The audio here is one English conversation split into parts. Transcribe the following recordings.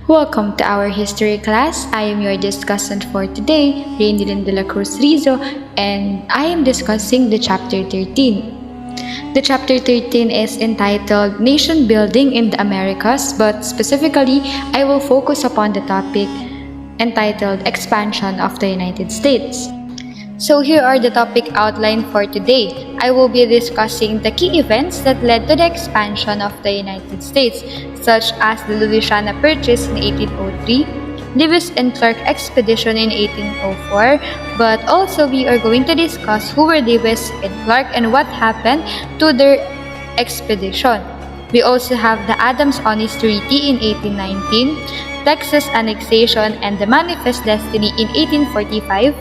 Welcome to our history class. I am your discussant for today, Rainilyn de la Cruz Rizo, and I am discussing the chapter 13. The chapter 13 is entitled Nation Building in the Americas, but specifically, I will focus upon the topic entitled Expansion of the United States. So here are the topic outline for today. I will be discussing the key events that led to the expansion of the United States, such as the Louisiana Purchase in 1803, Lewis and Clark Expedition in 1804, but also we are going to discuss who were Lewis and Clark and what happened to their expedition. We also have the Adams-Onis Treaty in 1819, Texas annexation and the Manifest Destiny in 1845,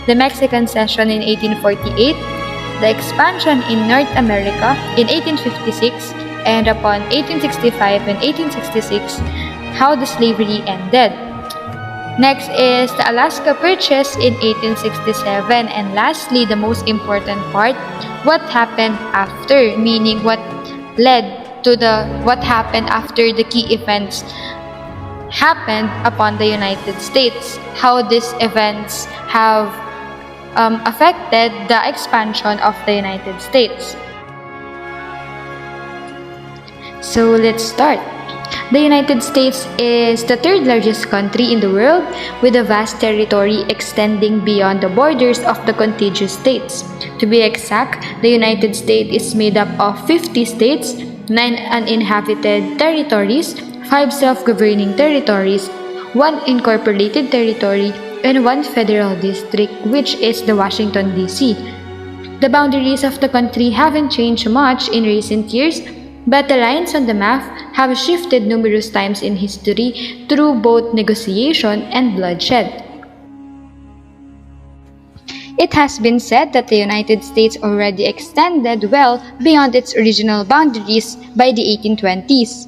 the Mexican Cession in 1848, the expansion in North America in 1856, and upon 1865 and 1866, how the slavery ended. Next is the Alaska Purchase in 1867, and lastly, the most important part, what happened after, meaning what led to what happened after the key events happened upon the United States, how these events have affected the expansion of the United States. So let's start. The United States is the third largest country in the world with a vast territory extending beyond the borders of the contiguous states. To be exact, the United States is made up of 50 states, 9 uninhabited territories, 5 self-governing territories, 1 incorporated territory, and 1 federal district, which is the Washington, D.C. The boundaries of the country haven't changed much in recent years, but the lines on the map have shifted numerous times in history through both negotiation and bloodshed. It has been said that the United States already extended well beyond its original boundaries by the 1820s.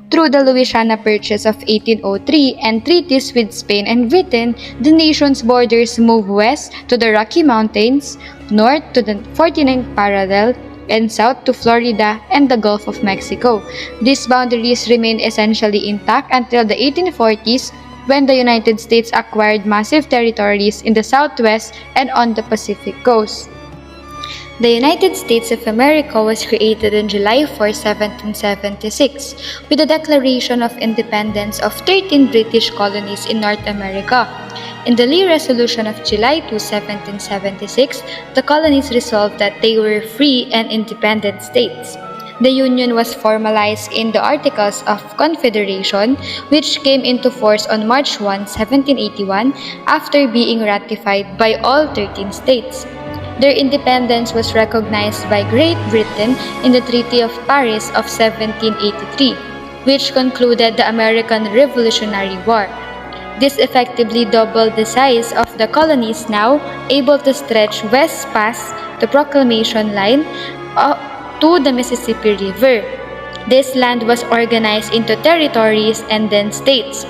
Through the Louisiana Purchase of 1803 and treaties with Spain and Britain, the nation's borders moved west to the Rocky Mountains, north to the 49th parallel, and south to Florida and the Gulf of Mexico. These boundaries remained essentially intact until the 1840s, when the United States acquired massive territories in the southwest and on the Pacific coast. The United States of America was created on July 4, 1776, with the Declaration of Independence of 13 British colonies in North America. In the Lee Resolution of July 2, 1776, the colonies resolved that they were free and independent states. The Union was formalized in the Articles of Confederation, which came into force on March 1, 1781, after being ratified by all 13 states. Their independence was recognized by Great Britain in the Treaty of Paris of 1783, which concluded the American Revolutionary War. This effectively doubled the size of the colonies, now able to stretch west past the Proclamation Line to the Mississippi River. This land was organized into territories and then states.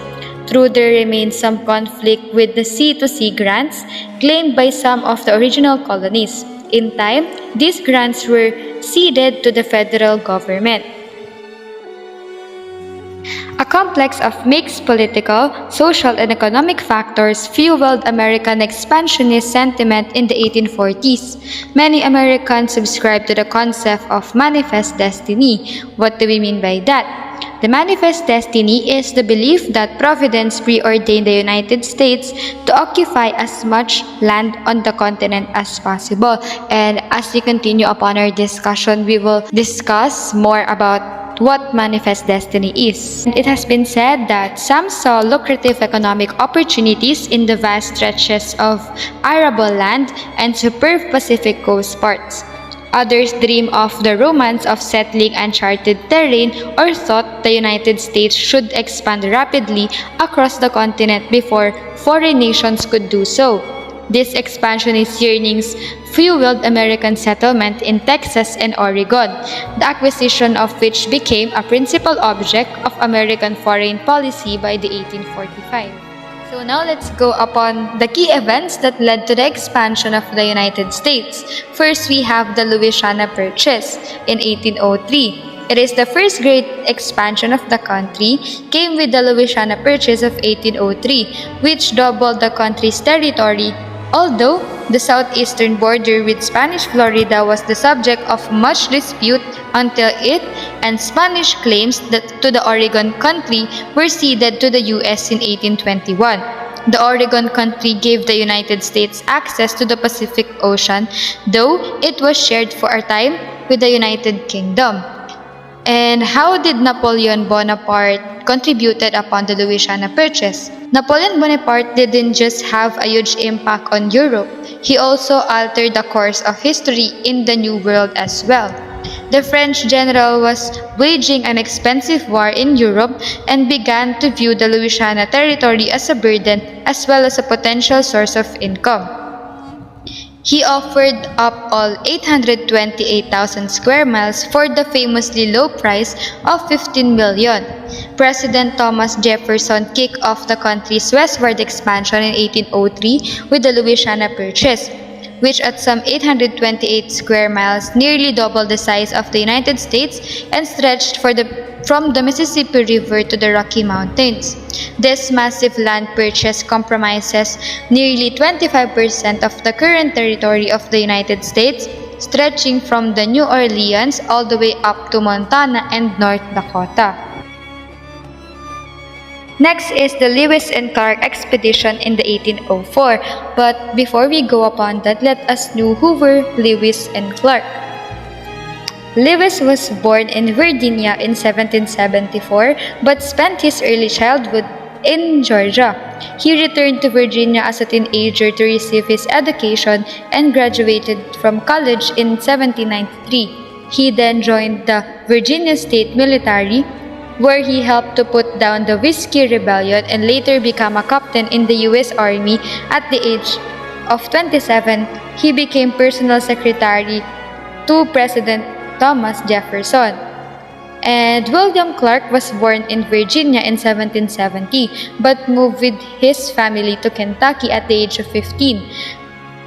Though there remained some conflict with the sea-to-sea grants claimed by some of the original colonies. In time, these grants were ceded to the federal government. A complex of mixed political, social, and economic factors fueled American expansionist sentiment in the 1840s. Many Americans subscribed to the concept of Manifest Destiny. What do we mean by that? The Manifest Destiny is the belief that Providence preordained the United States to occupy as much land on the continent as possible. And as we continue upon our discussion, we will discuss more about what Manifest Destiny is. It has been said that some saw lucrative economic opportunities in the vast stretches of arable land and superb Pacific coast ports. Others dream of the romance of settling uncharted terrain or thought the United States should expand rapidly across the continent before foreign nations could do so. These expansionist yearnings fueled American settlement in Texas and Oregon, the acquisition of which became a principal object of American foreign policy by the 1845. So now let's go upon the key events that led to the expansion of the United States. First, we have the Louisiana Purchase in 1803. It is the first great expansion of the country, came with the Louisiana Purchase of 1803, which doubled the country's territory. Although the southeastern border with Spanish Florida was the subject of much dispute until it and Spanish claims to the Oregon Country were ceded to the U.S. in 1821. The Oregon Country gave the United States access to the Pacific Ocean, though it was shared for a time with the United Kingdom. And how did Napoleon Bonaparte contributed upon the Louisiana Purchase? Napoleon Bonaparte didn't just have a huge impact on Europe, he also altered the course of history in the New World as well. The French general was waging an expensive war in Europe and began to view the Louisiana territory as a burden as well as a potential source of income. He offered up all 828,000 square miles for the famously low price of $15 million. President Thomas Jefferson kicked off the country's westward expansion in 1803 with the Louisiana Purchase, which at some 828 square miles nearly doubled the size of the United States and stretched from the Mississippi River to the Rocky Mountains. This massive land purchase comprises nearly 25% of the current territory of the United States, stretching from the New Orleans all the way up to Montana and North Dakota. Next is the Lewis and Clark expedition in the 1804. But before we go upon that, let us know who were Lewis and Clark. Lewis was born in Virginia in 1774 but spent his early childhood in Georgia. He returned to Virginia as a teenager to receive his education and graduated from college in 1793. He then joined the Virginia State Military, where he helped to put down the Whiskey Rebellion and later became a captain in the U.S. Army. At the age of 27, he became personal secretary to President Thomas Jefferson. And William Clark was born in Virginia in 1770 but moved with his family to Kentucky at the age of 15.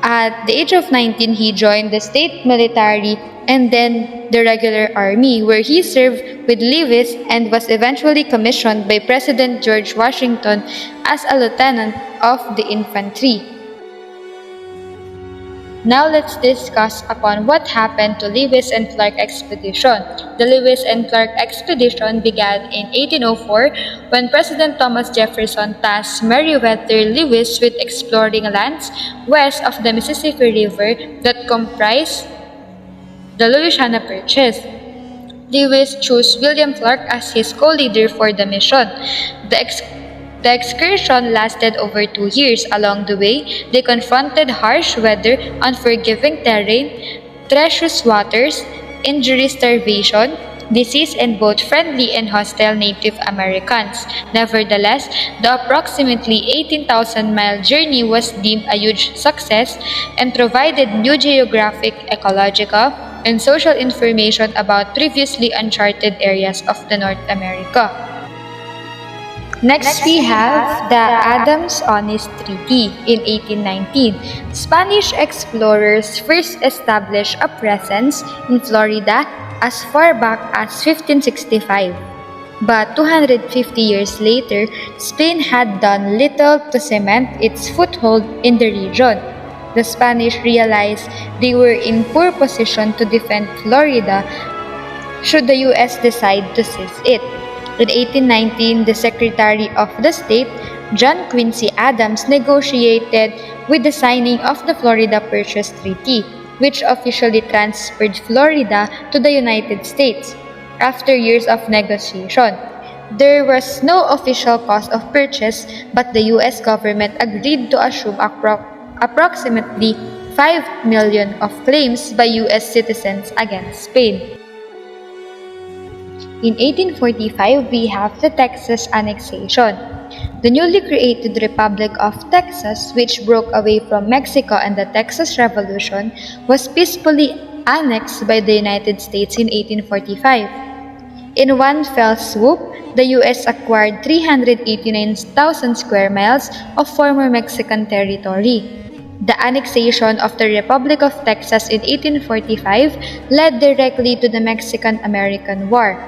At the age of 19, he joined the state military and then the regular army, where he served with Lewis and was eventually commissioned by President George Washington as a lieutenant of the infantry. Now let's discuss upon what happened to Lewis and Clark expedition. The Lewis and Clark expedition began in 1804 when President Thomas Jefferson tasked Meriwether Lewis with exploring lands west of the Mississippi River that comprise the Louisiana Purchase. Lewis chose William Clark as his co-leader for the mission. The excursion lasted over 2 years. Along the way, they confronted harsh weather, unforgiving terrain, treacherous waters, injury, starvation, disease, and both friendly and hostile Native Americans. Nevertheless, the approximately 18,000-mile journey was deemed a huge success and provided new geographic, ecological, and social information about previously uncharted areas of the North America. Next, we have the Adams-Onis Treaty in 1819. Spanish explorers first established a presence in Florida as far back as 1565. But 250 years later, Spain had done little to cement its foothold in the region. The Spanish realized they were in poor position to defend Florida should the U.S. decide to seize it. In 1819, the Secretary of the State, John Quincy Adams, negotiated with the signing of the Florida Purchase Treaty, which officially transferred Florida to the United States. After years of negotiation, there was no official cost of purchase, but the U.S. government agreed to assume approximately 5 million of claims by U.S. citizens against Spain. In 1845, we have the Texas Annexation. The newly created Republic of Texas, which broke away from Mexico and the Texas Revolution, was peacefully annexed by the United States in 1845. In one fell swoop, the U.S. acquired 389,000 square miles of former Mexican territory. The annexation of the Republic of Texas in 1845 led directly to the Mexican-American War,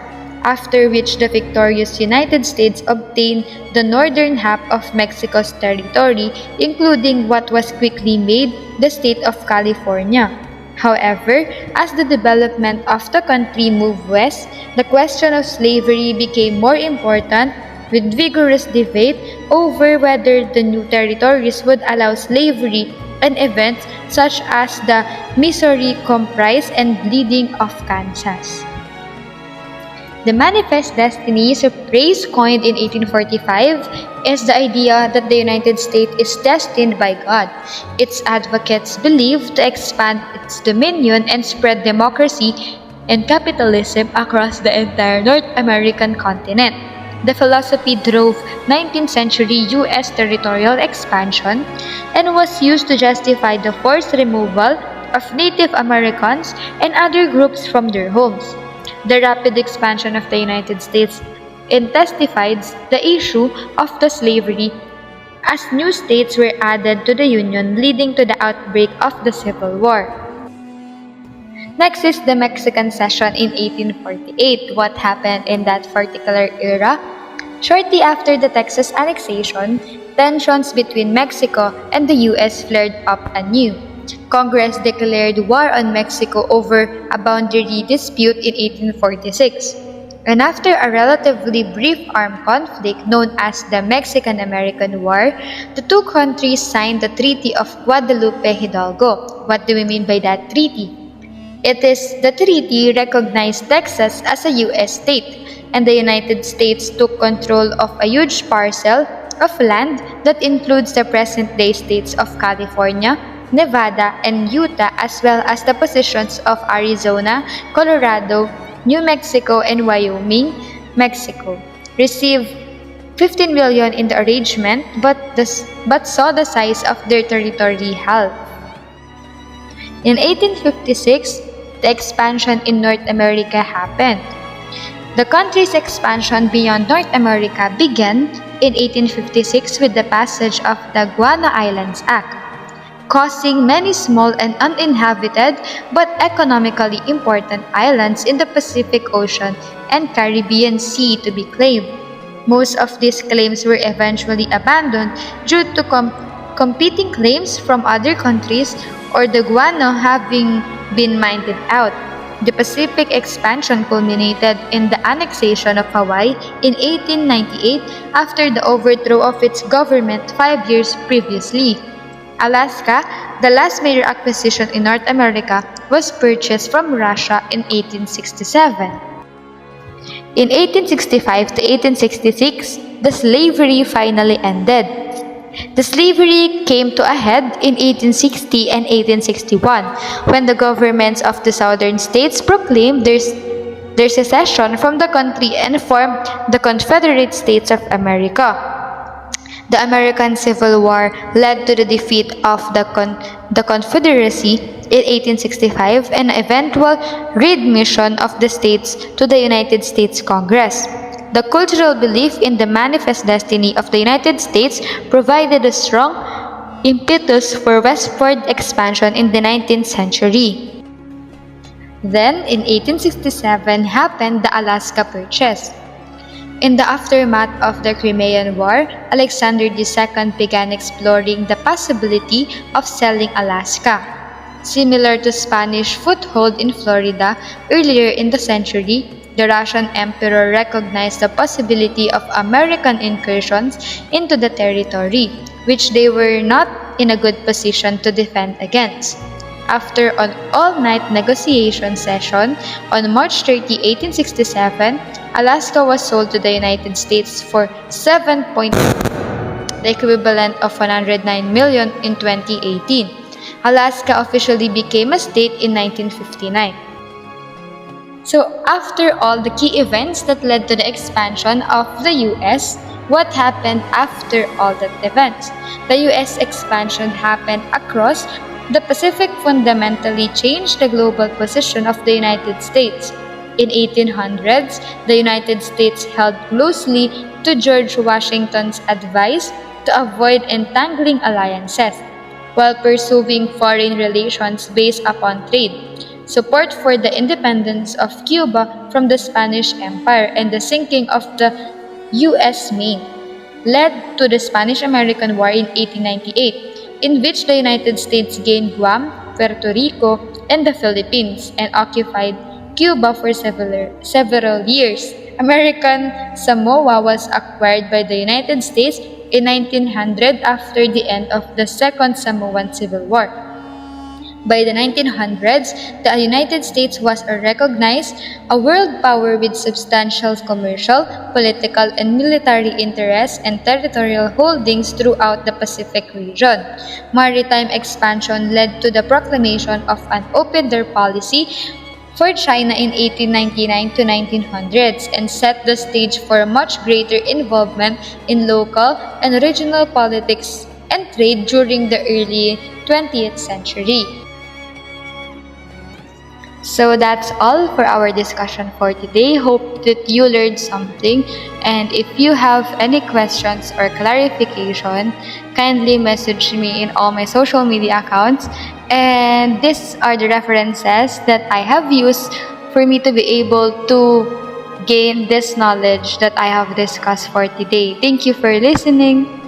after which the victorious United States obtained the northern half of Mexico's territory, including what was quickly made the state of California. However, as the development of the country moved west, the question of slavery became more important, with vigorous debate over whether the new territories would allow slavery, and events such as the Missouri Compromise and Bleeding of Kansas. The Manifest Destiny phrase coined in 1845 is the idea that the United States is destined by God. Its advocates believe to expand its dominion and spread democracy and capitalism across the entire North American continent. The philosophy drove 19th century U.S. territorial expansion and was used to justify the forced removal of Native Americans and other groups from their homes. The rapid expansion of the United States intensified the issue of the slavery as new states were added to the Union, leading to the outbreak of the Civil War. Next is the Mexican Cession in 1848. What happened in that particular era? Shortly after the Texas annexation, tensions between Mexico and the U.S. flared up anew. Congress declared war on Mexico over a boundary dispute in 1846. And after a relatively brief armed conflict known as the Mexican-American War, the two countries signed the Treaty of Guadalupe Hidalgo. What do we mean by that treaty? It is the treaty recognized Texas as a U.S. state, and the United States took control of a huge parcel of land that includes the present-day states of California, Nevada, and Utah, as well as the positions of Arizona, Colorado, New Mexico, and Wyoming. Mexico received $15 million in the arrangement, but saw the size of their territory halve. In 1856, the expansion in North America happened. The country's expansion beyond North America began in 1856 with the passage of the Guano Islands Act, causing many small and uninhabited but economically important islands in the Pacific Ocean and Caribbean Sea to be claimed. Most of these claims were eventually abandoned due to competing claims from other countries or the guano having been mined out. The Pacific expansion culminated in the annexation of Hawaii in 1898 after the overthrow of its government 5 years previously. Alaska, the last major acquisition in North America, was purchased from Russia in 1867. In 1865 to 1866, the slavery finally ended. The slavery came to a head in 1860 and 1861 when the governments of the southern states proclaimed their secession from the country and formed the Confederate States of America. The American Civil War led to the defeat of the Confederacy in 1865 and eventual readmission of the states to the United States Congress. The cultural belief in the manifest destiny of the United States provided a strong impetus for westward expansion in the 19th century. Then, in 1867 happened the Alaska Purchase. In the aftermath of the Crimean War, Alexander II began exploring the possibility of selling Alaska. Similar to Spanish foothold in Florida earlier in the century, the Russian Emperor recognized the possibility of American incursions into the territory, which they were not in a good position to defend against. After an all-night negotiation session on March 30, 1867, Alaska was sold to the United States for $7.2 million, the equivalent of $109 million in 2018. Alaska officially became a state in 1959. So, after all the key events that led to the expansion of the U.S., what happened after all that events? The U.S. expansion happened across the Pacific, fundamentally changed the global position of the United States. In 1800s, the United States held closely to George Washington's advice to avoid entangling alliances. while pursuing foreign relations based upon trade, support for the independence of Cuba from the Spanish Empire, and the sinking of the U.S. Maine led to the Spanish-American War in 1898, in which the United States gained Guam, Puerto Rico, and the Philippines, and occupied Cuba for several years. American Samoa was acquired by the United States in 1900 after the end of the Second Samoan Civil War. By the 1900s, the United States was recognized a world power with substantial commercial, political, and military interests and territorial holdings throughout the Pacific region. Maritime expansion led to the proclamation of an open door policy for China in 1899 to 1900s and set the stage for much greater involvement in local and regional politics and trade during the early 20th century. So that's all for our discussion for today. Hope that you learned something. And if you have any questions or clarification, kindly message me in all my social media accounts. And these are the references that I have used for me to be able to gain this knowledge that I have discussed for today. Thank you for listening.